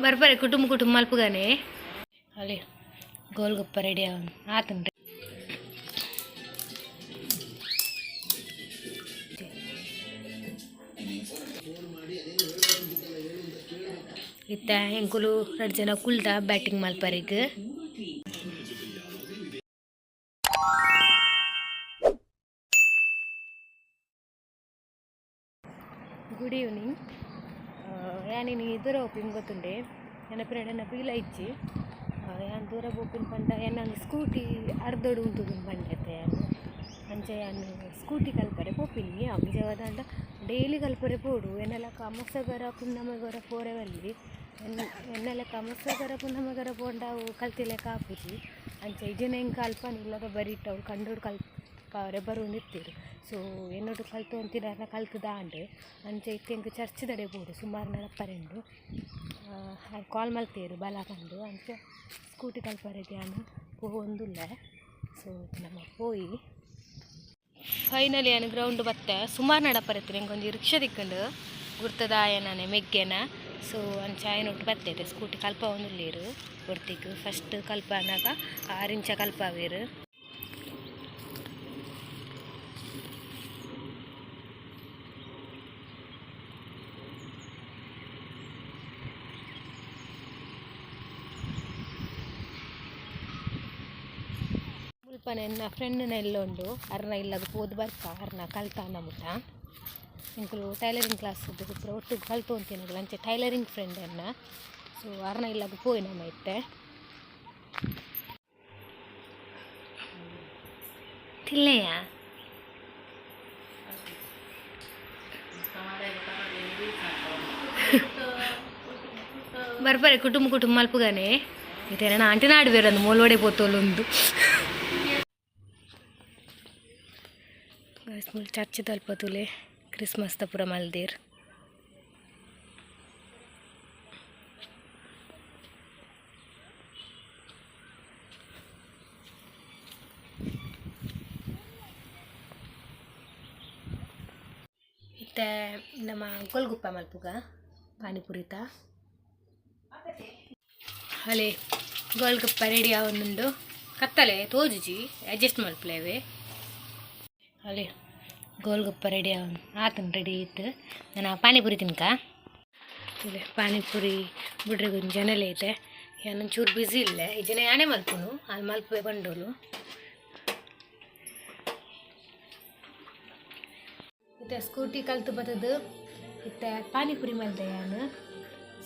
ಬರ್ಬಾರೆ ಕುಟುಂಬ ಕುಟುಂಬ ಮಲ್ಪುಗಾನೆ ಅಲ್ಲಿ ಗೋಲ್ಗಪ್ಪ ರೆಡಿ ಆತನ್ರಿ. ಇತ್ತ ಹೆಂಕುಲು 2 ಜನ ಕುಲ್ದ ಬ್ಯಾಟಿಂಗ್ ಮಲ್ಪರಿಗ. Good evening. ಯಾನಿನಿ ದೂರ ಹೋಪಿನ ಗೊತ್ತುಂಡೆ ನನ್ನ ಫ್ರೆಂಡ್ ಪೀಲ ಇಚ್ಚಿ ಯಾನು ದೂರ ಹೋಪಿನ ಪಂಡ ಏನೊಂದು ಸ್ಕೂಟಿ ಅರ್ಧೋಡು ಉಂಟು ಪಂಡತೆ ಅಂಚೆ ಯಾನು ಸ್ಕೂಟಿ ಕಲ್ಪರೆ ಪೋಪಿನಿ ಅವಿಜವಾದ ಡೈಲಿ ಕಲ್ಪರೆ ಪೋಡು ಎನ್ನೆಲ್ಲ ಕಮಸಗರ ಪುನ್ನಮಗರ ಪೋರೆವಲ್ಲಿ ಎನ್ನೆಲ್ಲ ಕಮಸಗರ ಪುನ್ನಮಗರ ಪೋಂಡವು ಕಲ್ತಿಲೆ ಕಾಪುಜಿ ಅಂಚೆ ಇಜನ ಹೆಂಗೆ ಕಲ್ಪನಿಲ್ಲದ ಬರೀಟವು ಕಂಡೋಡು ಕಲ್ಪವ್ರೆ ಬರೋಂದಿರ್ತೀರು. ಸೊ ಏನೋಡು ಕಲ್ತು ಅಂತೀರ ಕಲ್ತದ ಅಂಡೆ ಅಂಚೆ ಇತ್ತೆಂಗೆ ಚರ್ಚ್ ದಡೆ ಬೋದು ಸುಮಾರು ನಡಪ್ಪರೆಂಡು ಕಾಲ್ ಮಲ್ತೇರು ಬಲ ಕಂಡು ಅಂಚೆ ಸ್ಕೂಟಿ ಕಲ್ಪರೆಗೆ ನಾನು ಒಂದಿಲ್ಲ. ಸೊ ನಮ್ಮ ಹೋಯಿ ಫೈನಲಿ ಏನು ಗ್ರೌಂಡ್ ಬತ್ತೆ ಸುಮಾರು ನಡಪ್ಪರತ್ರಿ ಹೆಂಗೊಂದು ರಿಕ್ಷಾ ದಿಕ್ಕಂಡು ಗುರ್ತದಾಯನೇ ಮೆಗ್ಗೆನ. ಸೊ ಅಂಚ ಆಯನೊಟ್ಟು ಬರ್ತೈತೆ ಸ್ಕೂಟಿ ಕಲ್ಪ ಒಂದಿಲ್ಲೇರು ಹೊರ್ತಿಗೆ ಫಸ್ಟ್ ಕಲ್ಪ ಅನ್ನಾಗ 6 ಇಂಚ ಕಲ್ಪವೇರು. ಮುಲ್ಪನ ಎನ್ನ ಫ್ರೆಂಡ್ನ ಎಲ್ಲೊಂಡು ಅರ್ನ ಇಲ್ಲಾಗ ಹೋದ್ ಬರ್ತಾ ಅರ್ನ ಕಲ್ತಾನ ಮುಟ್ಟ ಇಂಕಲು ಟೈಲರಿಂಗ್ ಕ್ಲಾಸ್ ಪೂರ ಒಟ್ಟಿಗೆ ಕಲ್ತು ಅಂತೀನಲ್ಲ ಅಂಚೆ ಟೈಲರಿಂಗ್ ಫ್ರೆಂಡ್ ಅನ್ನ. ಸೊ ಅರ್ನ ಇಲ್ಲಾಗ ಪೋಯಿ ನಮ್ಮ ಇತ್ತೆ ತಿಲ್ಲೆಯ ಬರ್ಬಾರೆ ಕುಟುಂಬ ಕುಟುಂಬ ಮಲ್ಪುಗಾನೆ ಇತ್ತೆ ನಾನು ಆಂಟಿನ ಆಡ್ಬೇರಂದು ಮೋಲ್ವಡೆ ಪೋತೋಲೊಂದು ಚರ್ಚ್ ತಲ್ಪತುಲೆ ಕ್ರಿಸ್ಮಸ್ ಪೂರ ಮಲ್ದೇರ್. ಇತ್ತೆ ನಮ್ಮ ಗೋಲ್ಗುಪ್ಪ ಮಲ್ಪುಗ ಪಾನಿಪುರಿತ ಅಲೆ ಗೋಲ್ಗುಪ್ಪ ರೆಡಿ ಆವೊಂದುಂಡು ಕತ್ತಲೆ ತೋಜುಜಿ ಅಡ್ಜಸ್ಟ್ ಮಲ್ಪಲೇವೆ. ಅಲೆ ಗೋಲ್ಗಪ್ಪ ರೆಡಿ ಆತನು ರೆಡಿ ಇತ್ತು ನಾನು ಪಾನಿಪುರಿ ತಿನ್ಕ ಇಲ್ಲ ಪಾನಿಪುರಿ ಬಿಡ್ರೆ ಒಂದು ಜನಲೇ ಐತೆ ಏನೊಂದು ಚೂರು ಬ್ಯುಸಿ ಇಲ್ಲ ಈ ಜನ ಯಾನೇ ಮಲ್ಪುನು ಅಲ್ಲಿ ಮಲ್ಪೆ ಬಂಡೋಲು ಇತ್ತೆ ಸ್ಕೂಟಿ ಕಲ್ತು ಬರ್ತದು ಇತ್ತೆ ಪಾನಿಪುರಿ ಮಲ್ದೆ ನಾನು.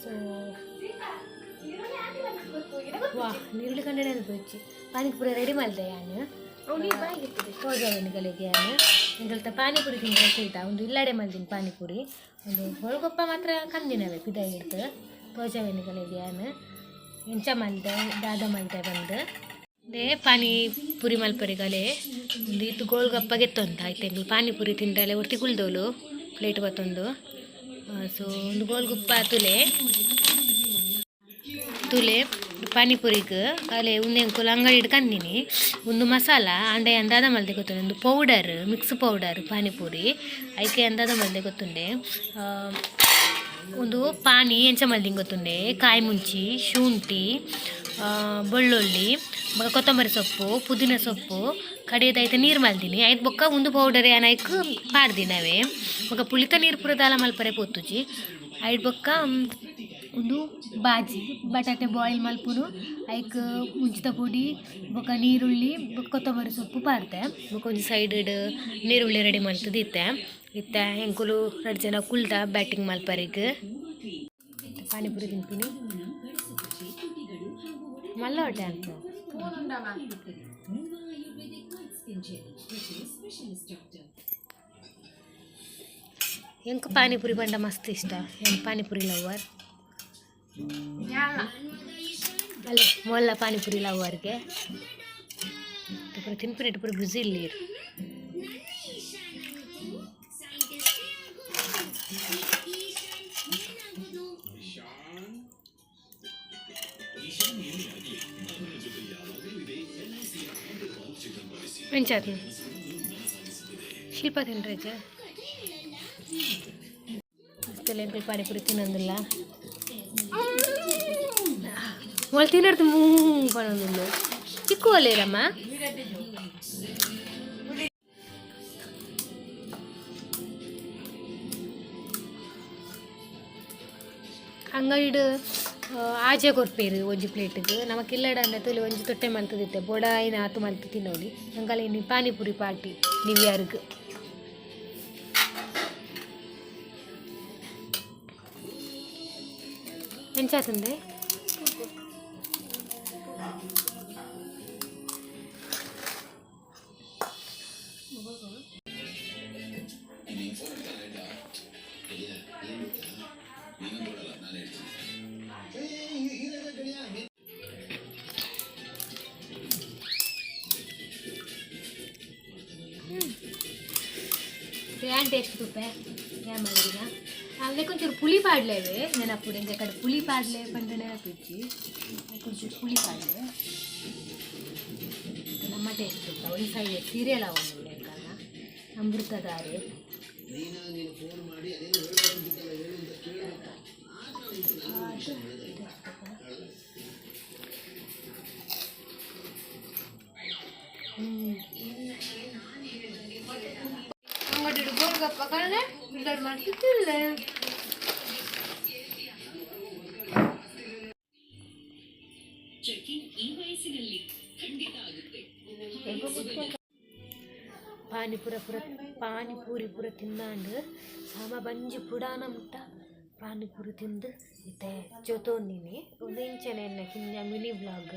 ಸೊ ವಾ ನೀರುಳ್ಳಿ ಕಂಡೆ ನೆನಪು ಪಾನಿಪುರಿ ರೆಡಿ ಮಲ್ದೆ ನಾನು ತೋಜವೆನಿಗಳಿಗೆ ನಾನು ಇಂಗಲ್ತ ಪಾನಿಪುರಿ ತಿಂದ್ರೆ ಸೀತಾ ಒಂದು ಇಲ್ಲಡೆ ಮಲ್ದಿನ ಪಾನಿಪುರಿ ಒಂದು ಗೋಲ್ಗೊಪ್ಪ ಮಾತ್ರ ಕಂದಿನವೆ ಪಿದಾಗಿ ಇಡ್ತು ತೋಜವೆನಿಗಳಿಗೆ ನಾನು ಇಂಚ ಮಲ್ದೆ ದಾದ ಮಲ್ದೆ ಬಂದು ಅದೇ ಪಾನಿಪುರಿ ಮಲ್ಪರಿಗಲೆ ಒಂದು ಇತ್ತು ಗೋಲ್ಗಪ್ಪ ಗೆತ್ತೊಂತ ಆಯ್ತು ಎಂಗ್ಳು ಪಾನಿಪುರಿ ತಿಂದ್ರೆ ಒಟ್ಟಿ ಕುಳ್ದೋಳು ಪ್ಲೇಟ್ ಬತ್ತೊಂದು. ಸೊ ಒಂದು ಗೋಲ್ಗುಪ್ಪ ತುಲೆ ಪಾನಿಪುರಿಗೆ ಅಲ್ಲೇ ಉಂದೆಂಕುಲು ಅಂಗಡಿ ಇಟ್ಕಂದಿನಿ ಒಂದು ಮಸಾಲ ಅಂಡೆ ಅಂದಾದ ಮಲ್ದೆ ಗೊತ್ತುಂಡೆ ಒಂದು ಪೌಡರ್ ಮಿಕ್ಸ್ ಪೌಡರ್ ಪಾನಿಪುರಿ ಐಕೆ ಅಂದಾದ ಮಲ್ದೆ ಗೊತ್ತುಂಡೆ ಒಂದು ಪಾನಿ ಎಂಚ ಮಲ್ದಿಂಗ್ ಗೊತ್ತುಂಡೆ ಕಾಯಿ ಮುಂಚಿ ಶುಂಠಿ ಬೆಳ್ಳುಳ್ಳಿ ಕೊತ್ತಂಬರಿ ಸೊಪ್ಪು ಪುದೀನ ಸೊಪ್ಪು ಕಡಿಯದೈತೆ ನೀರು ಮಲ್ದಿನಿ ಐದು ಬೊಕ್ಕ ಒಂದು ಪೌಡರ್ ಏನೈಕ್ ಪಾಡ್ದಿನವೆ ಬೊಕ್ಕ ಪುಳಿತ ನೀರು ಪೂರ ದಾಲ ಮಲ್ಪರೆ ಪೋತುಜಿ ಐದು ಬೊಕ್ಕ ಒಂದು ಬಾಜಿ ಬಟಾಟೆ ಬಾಯ್ಲ್ ಮಲ್ಪುನು ಐಕ್ ಮುಂಚಿತ ಪುಡಿ ಬೊಕ್ಕ ನೀರುಳ್ಳಿ ಬೊಕ್ಕ ಕೊತ್ತಂಬರಿ ಸೊಪ್ಪು ಪಾಡ್ದೆ ಬೊಕ್ಕ ಒಂದು ಸೈಡ್ ನೀರುಳ್ಳಿ ರೆಡಿ ಮಲ್ತದಿತ್ತೆ ಇತ್ತ ಹೆಂಕುಲು 2 ಜನ ಕುಲ್ದ ಬ್ಯಾಟಿಂಗ್ ಮಲ್ಪರಿಗ ಪಾನಿಪುರಿ ತಿಂತೀನಿ ಮಲ್ಲ ಹೊಟ್ಟೆ ಅಂತ ಹೆಂಗೆ ಪಾನಿಪುರಿ ಬಂಡ ಮಸ್ತ್ ಇಷ್ಟ ಹೆಂಗೆ ಪಾನಿಪುರಿ ಲವರ್ ಅಲ್ಲ ಮೊಲ್ಲ ಪಾನಿಪುರಿ ಲವರ್ಗೆ ತಿನ್ಪುರಿ ಪೂರ ಬ್ಯುಸಿ ಇಲ್ಲಿ ಮೆಂಚಾತ್ನ ಶಿಲ್ಪ ತಿನ್ರೈತ ಇಷ್ಟೆಲ್ಲ ಎಂಕಲ್ ಪಾನಿಪುರಿ ತಿನ್ನೋದಿಲ್ಲ వాళ్ళు తినడుతు పనులు చిక్కువలేరమ్మా ಅಂಗಡಿಡು ಆಚೆ ಕೊರ್ಪೇರು ಒಂಜಿ ಪ್ಲೇಟ್ಗೆ ನಮಕ್ ಇಲ್ಲಡಂಡ ತೊಲಿ ಒಂಜಿ ತೊಟ್ಟೆ ಮಲ್ತದಿತ್ತೆ ಬೊಡ ಐನ ಆತು ಮಲ್ತು ತಿನ್ನೋಲಿ ಅಂಕಲ್ ಇನ್ನು ಪಾನಿಪುರಿ ಪಾರ್ಟಿ ನ್ಯೂ ಇಯರ್ಗೆ ಎಂಚಾತಂದೆ ఏం టేస్ట్ తుప్పే ఏం మాదిరిగా అవి కొంచెం పులి పాడలేవే నేను అప్పుడు ఇంకెక్కడ పులి పాడలే పంటనే పిచ్చి కొంచెం పులి పాడలే ನಮ್ಮ ಟೇಸ್ಟ್ తుప్ప ಒಂದು ಸೈಡ್ ಸೀರಿಯಲ್ ಆಗೋದಿಲ್ಲ ಕಲ್ಲ ಅಮೃತಧಾರೆ ಅಂಗಡಿ ಗೋಲ್ಗಪ್ಪ ಕಳ್ಳೆ ಬಿಲ್ಡರ್ ಮಾಡ್ತಿಲ್ಲ ಪಾನಿಪೂರಿ ಪೂರ ತಿಂದಾಂಡು ಸಾಮ ಬಂಜಿ ಪುಡಾನ ಮುಟ್ಟ ಪಾನಿಪೂರಿ ತಿಂದು ಮತ್ತೆ ಜೊತೊಂದಿನಿ ಒಂದು ಇಂಚನೆ ಕಿಂಜ ಮಿನಿ ಬ್ಲಾಗ್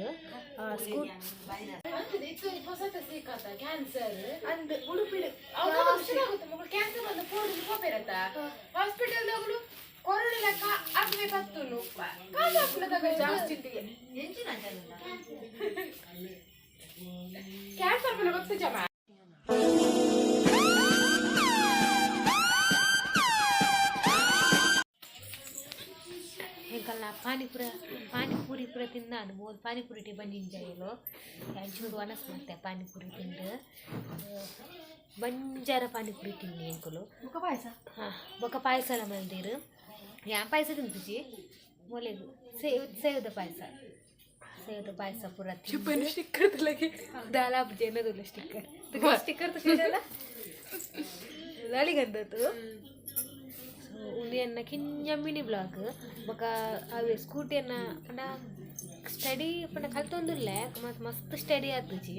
ಕ್ಯಾನ್ಸರ್ ಅಂದ್ ಉಡುಪಿಡು ಕ್ಯಾನ್ಸರ್ ಹಾಸ್ಪಿಟಲ್ದಾಗಲು ಕೊರೋನಾ ಲೆಕ್ಕ ಆಗ್ಲೇ ಕತ್ತುನು ಜಾಸ್ತಿ ಕ್ಯಾನ್ಸರ್ ಮೇಲೆ ಗೊತ್ತು ಜಮ ಪಾನಿಪೂರಿ ಪೂರ ತಿಂದಾನು ಮೂರು ಪಾನಿಪುರಿ ಟಿ ಬಂಜಿಂಜಾಯಿಲು ಚೂರು ವನಸ್ ಮಾಡ್ತೆ ಪಾನಿಪುರಿ ತಿಂದು ಬಂಜಾರ ಪಾನಿಪುರಿ ತಿಂದು ಎಂಕುಲು ಬೊಕ್ಕ ಪಾಯಸ ಎಲ್ಲ ಮಂದಿರು ಯಾವ ಪಾಯಸ ತಿಂತಿಜಿ ಮೊಲೆಗು ಸೇವ್ದ ಪಾಯಸ ಪೂರ ತಿಂದು ಸ್ಟಿಕ್ಕರ್ ತಲೆಗೆ ದಾಲಾಬ್ ಜನದಲ್ಲ ಸ್ಟಿಕ್ಕರ್ ತಗೊಳ್ಳಲ್ಲ ಲಾಲಿಗಂದತ್ತು ಉಂಡಿಯನ್ನ ಕಿಂಜ ಮಿನಿ ಬ್ಲಾಗ್ ಬೊಕ ಅವೇ ಸ್ಕೂಟಿಯನ್ನ ಪಂಡ ಸ್ಟಡಿ ಪಂಡ ಕಲ್ತೊಂದುಲ್ಲೆ ಮಸ್ತ್ ಸ್ಟಡಿ ಆತುಜಿ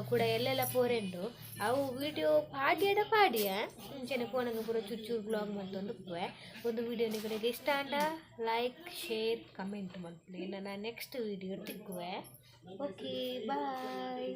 ಕೂಡ ಎಲ್ಲೆಲ್ಲ ಪೋರೆಂಡು ಅವು ವಿಡಿಯೋ ಪಾಡಿಯ ಮುಂಚೆನೆ ಫೋನಾಗ ಪೂರ ಚೂರು ಬ್ಲಾಗ್ ಮಾಡ್ತೊಂದು ಒಂದು ವಿಡಿಯೋ ನಿಮಗೆ ಇಷ್ಟ ಅಂಡ ಲೈಕ್ ಶೇರ್ ಕಮೆಂಟ್ ಮಾಡ್ಲಿ ನಾನು ನೆಕ್ಸ್ಟ್ ವಿಡಿಯೋ ತಿಕ್ಕುವೆ ಓಕೆ ಬಾಯ್